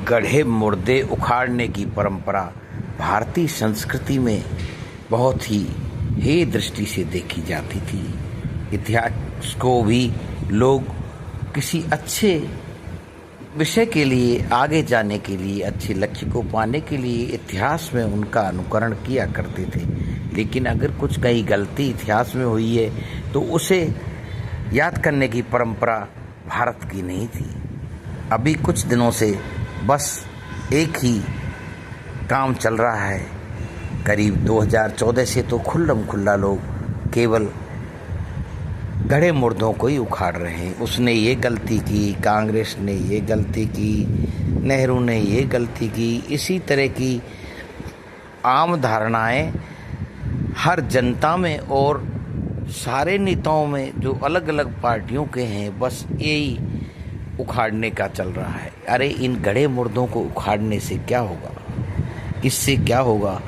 गढ़े मुर्दे उखाड़ने की परंपरा भारतीय संस्कृति में बहुत ही हेय दृष्टि से देखी जाती थी। इतिहास को भी लोग किसी अच्छे विषय के लिए, आगे जाने के लिए, अच्छे लक्ष्य को पाने के लिए इतिहास में उनका अनुकरण किया करते थे। लेकिन अगर कुछ कहीं गलती इतिहास में हुई है तो उसे याद करने की परंपरा भारत की नहीं थी। अभी कुछ दिनों से बस एक ही काम चल रहा है। करीब 2014 से तो खुल्लम खुल्ला लोग केवल गढ़े मुर्दों को ही उखाड़ रहे हैं। उसने ये गलती की, कांग्रेस ने ये गलती की, नेहरू ने ये गलती की। इसी तरह की आम धारणाएं हर जनता में और सारे नेताओं में जो अलग अलग पार्टियों के हैं, बस यही उखाड़ने का चल रहा है। अरे इन गढ़े मुर्दों को उखाड़ने से क्या होगा? इससे क्या होगा?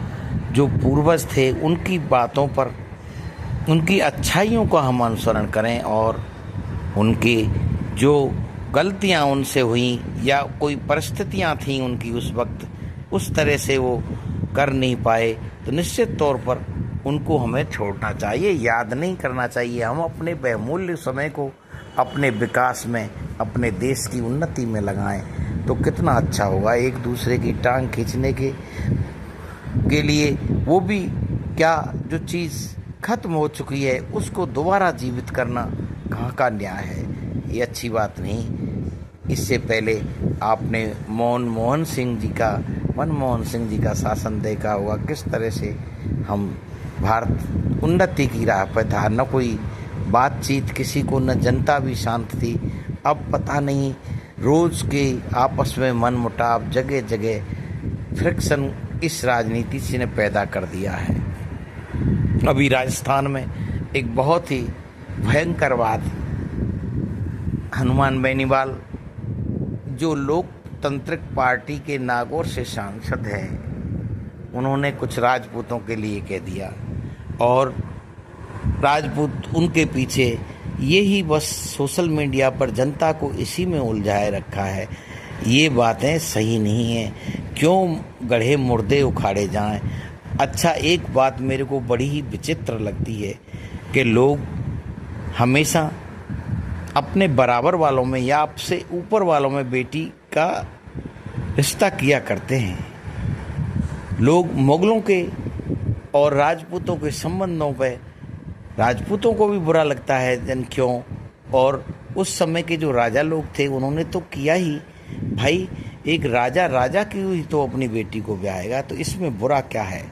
जो पूर्वज थे उनकी बातों पर, उनकी अच्छाइयों का हम अनुसरण करें और उनके जो गलतियां उनसे हुई या कोई परिस्थितियां थीं उनकी उस वक्त, उस तरह से वो कर नहीं पाए, तो निश्चित तौर पर उनको हमें छोड़ना चाहिए, याद नहीं करना चाहिए। हम अपने बहुमूल्य समय को अपने विकास में, अपने देश की उन्नति में लगाएं तो कितना अच्छा होगा। एक दूसरे की टांग खींचने के लिए वो भी क्या, जो चीज़ खत्म हो चुकी है उसको दोबारा जीवित करना कहाँ का न्याय है? ये अच्छी बात नहीं। इससे पहले आपने मनमोहन सिंह जी का शासन देखा होगा, किस तरह से हम भारत उन्नति की राह पर था। न कोई बातचीत किसी को, न जनता भी शांत थी। अब पता नहीं रोज के आपस में मनमुटाव, जगह जगह फ्रिक्शन इस राजनीति से ने पैदा कर दिया है। अभी राजस्थान में एक बहुत ही भयंकर बात, हनुमान बेनीवाल जो लोकतांत्रिक पार्टी के नागौर से सांसद हैं, उन्होंने कुछ राजपूतों के लिए कह दिया और राजपूत उनके पीछे यही बस सोशल मीडिया पर जनता को इसी में उलझाए रखा है। ये बातें सही नहीं हैं। क्यों गढ़े मुर्दे उखाड़े जाएं? अच्छा, एक बात मेरे को बड़ी ही विचित्र लगती है कि लोग हमेशा अपने बराबर वालों में या आपसे ऊपर वालों में बेटी का रिश्ता किया करते हैं। लोग मुगलों के और राजपूतों के संबंधों पे, राजपूतों को भी बुरा लगता है जन क्यों, और उस समय के जो राजा लोग थे उन्होंने तो किया ही। भाई एक राजा की हुई तो अपनी बेटी को ब्याहेगा, तो इसमें बुरा क्या है?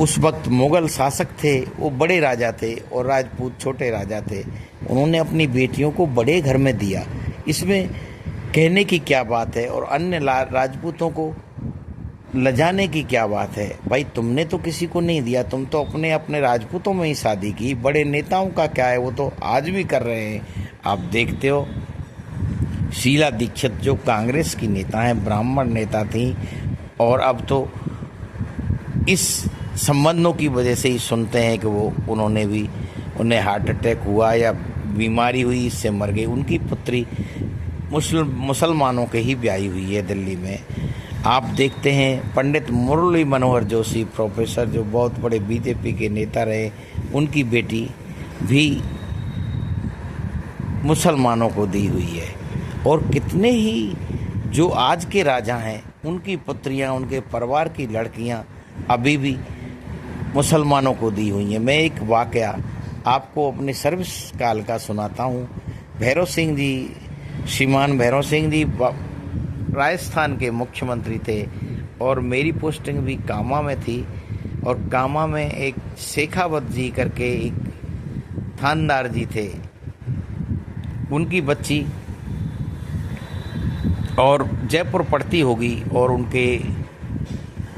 उस वक्त मुगल शासक थे, वो बड़े राजा थे और राजपूत छोटे राजा थे। उन्होंने अपनी बेटियों को बड़े घर में दिया, इसमें कहने की क्या बात है? और अन्य राजपूतों को लजाने की क्या बात है? भाई तुमने तो किसी को नहीं दिया, तुम तो अपने राजपूतों में ही शादी की। बड़े नेताओं का क्या है, वो तो आज भी कर रहे हैं। आप देखते हो शीला दीक्षित जो कांग्रेस की नेता हैं, ब्राह्मण नेता थी, और अब तो इस संबंधों की वजह से ही सुनते हैं कि उन्हें हार्ट अटैक हुआ या बीमारी हुई, इससे मर गई। उनकी पुत्री मुसलमानों के ही ब्याही हुई है दिल्ली में। आप देखते हैं पंडित मुरली मनोहर जोशी प्रोफेसर, जो बहुत बड़े बीजेपी के नेता रहे, उनकी बेटी भी मुसलमानों को दी हुई है। और कितने ही जो आज के राजा हैं, उनकी पुत्रियां, उनके परिवार की लड़कियां अभी भी मुसलमानों को दी हुई हैं। मैं एक वाकया आपको अपने सर्विस काल का सुनाता हूँ। श्रीमान भैरव सिंह जी राजस्थान के मुख्यमंत्री थे और मेरी पोस्टिंग भी कामा में थी। और कामा में एक शेखावत जी करके एक थानेदार जी थे, उनकी बच्ची और जयपुर पढ़ती होगी, और उनके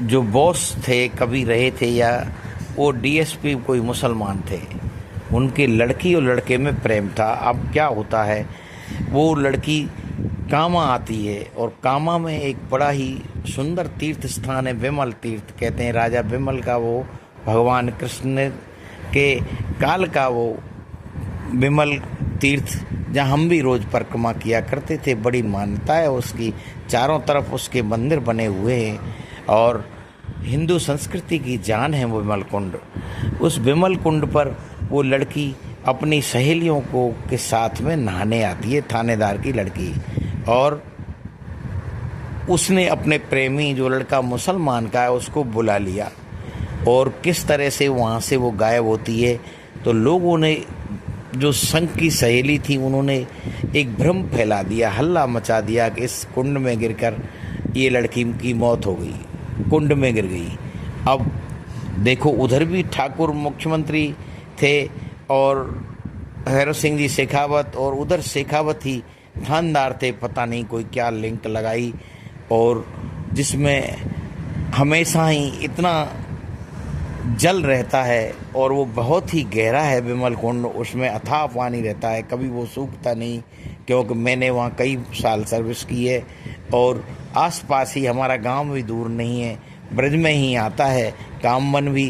जो बॉस थे, कभी रहे थे या वो डीएसपी कोई मुसलमान थे। उनके लड़की और लड़के में प्रेम था। अब क्या होता है, वो लड़की कामा आती है और कामा में एक बड़ा ही सुंदर तीर्थ स्थान है, विमल तीर्थ कहते हैं। राजा विमल का वो भगवान कृष्ण के काल का वो विमल तीर्थ, जहाँ हम भी रोज परिक्रमा किया करते थे, बड़ी मान्यता है उसकी। चारों तरफ उसके मंदिर बने हुए हैं और हिंदू संस्कृति की जान है वो विमल कुंड। उस विमल कुंड पर वो लड़की अपनी सहेलियों को के साथ में नहाने आती है, थानेदार की लड़की, और उसने अपने प्रेमी जो लड़का मुसलमान का है उसको बुला लिया। और किस तरह से वहाँ से वो गायब होती है, तो लोगों ने, जो संघ की सहेली थी, उन्होंने एक भ्रम फैला दिया, हल्ला मचा दिया कि इस कुंड में गिरकर ये लड़की की मौत हो गई, कुंड में गिर गई। अब देखो, उधर भी ठाकुर मुख्यमंत्री थे और भैरव सिंह जी शेखावत, और उधर शेखावत ही थानेदार थे। पता नहीं कोई क्या लिंक लगाई, और जिसमें हमेशा ही इतना जल रहता है और वो बहुत ही गहरा है विमल कुंड, उसमें अथाह पानी रहता है, कभी वो सूखता नहीं। क्योंकि मैंने वहाँ कई साल सर्विस की है और आसपास ही, हमारा गांव भी दूर नहीं है, ब्रज में ही आता है कामवन भी,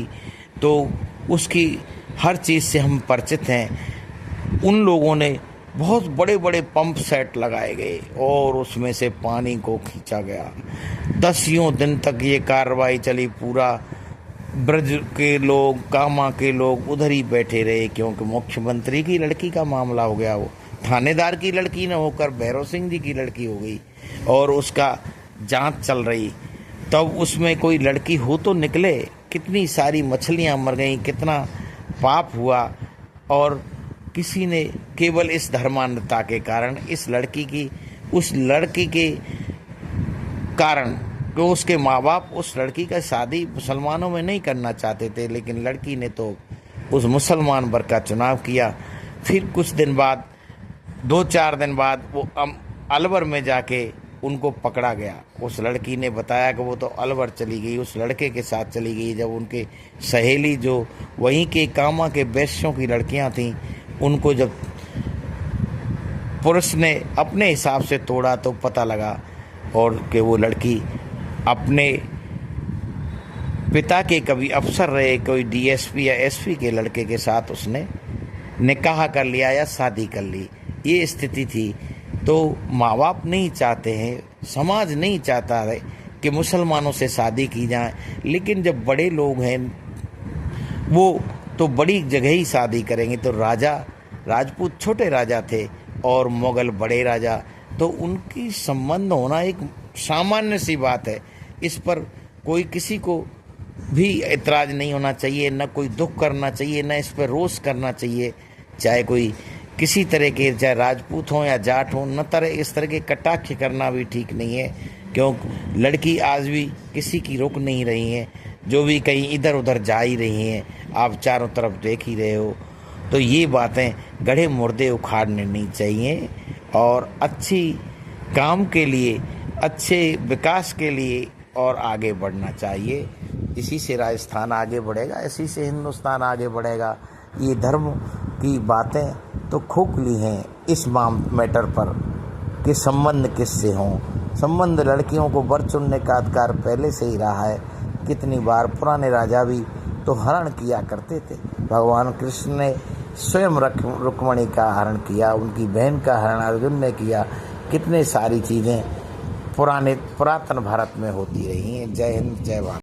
तो उसकी हर चीज़ से हम परिचित हैं। उन लोगों ने बहुत बड़े बड़े पंप सेट लगाए गए और उसमें से पानी को खींचा गया। 10 दिन तक ये कार्रवाई चली। पूरा ब्रज के लोग, कामा के लोग उधर ही बैठे रहे, क्योंकि मुख्यमंत्री की लड़की का मामला हो गया। वो थानेदार की लड़की न होकर भैरव सिंह जी की लड़की हो गई और उसका जांच चल रही। तब उसमें कोई लड़की हो तो निकले। कितनी सारी मछलियां मर गईं, कितना पाप हुआ। और किसी ने केवल इस धर्मांधता के कारण, इस लड़की की, उस लड़की के कारण, कि उसके माँ बाप उस लड़की का शादी मुसलमानों में नहीं करना चाहते थे, लेकिन लड़की ने तो उस मुसलमान वर का चुनाव किया। फिर कुछ दिन बाद, 2-4 दिन बाद, वो अलवर में जाके उनको पकड़ा गया। उस लड़की ने बताया कि वो तो अलवर चली गई, उस लड़के के साथ चली गई। जब उनके सहेली, जो वहीं के कामा के वैश्यों की लड़कियां थीं, उनको जब पुलिस ने अपने हिसाब से तोड़ा तो पता लगा और कि वो लड़की अपने पिता के कभी अफसर रहे, कोई डीएसपी या एसपी के लड़के के साथ उसने निकाह कर लिया या शादी कर ली, ये स्थिति थी। तो माँ बाप नहीं चाहते हैं, समाज नहीं चाहता है कि मुसलमानों से शादी की जाए, लेकिन जब बड़े लोग हैं वो तो बड़ी जगह ही शादी करेंगे। तो राजा, राजपूत छोटे राजा थे और मुगल बड़े राजा, तो उनकी संबंध होना एक सामान्य सी बात है। इस पर कोई किसी को भी ऐतराज़ नहीं होना चाहिए, न कोई दुख करना चाहिए, न इस पर रोष करना चाहिए। चाहे कोई किसी तरह के, चाहे राजपूत हों या जाट हों, न तरह इस तरह के कटाक्ष करना भी ठीक नहीं है। क्योंकि लड़की आज भी किसी की रुक नहीं रही है, जो भी कहीं इधर उधर जा ही रही हैं, आप चारों तरफ देख ही रहे हो। तो ये बातें गढ़े मुर्दे उखाड़ने नहीं चाहिए और अच्छी काम के लिए, अच्छे विकास के लिए और आगे बढ़ना चाहिए। इसी से राजस्थान आगे बढ़ेगा, इसी से हिंदुस्तान आगे बढ़ेगा। ये धर्म की बातें तो खोखली हैं इस मैटर पर कि संबंध किससे हों। संबंध, लड़कियों को वर चुनने का अधिकार पहले से ही रहा है। कितनी बार पुराने राजा भी तो हरण किया करते थे। भगवान कृष्ण ने स्वयं रुक्मणी का हरण किया, उनकी बहन का हरण अर्जुन ने किया। कितने सारी चीज़ें पुरातन भारत में होती रही हैं। जय हिंद, जय भारत।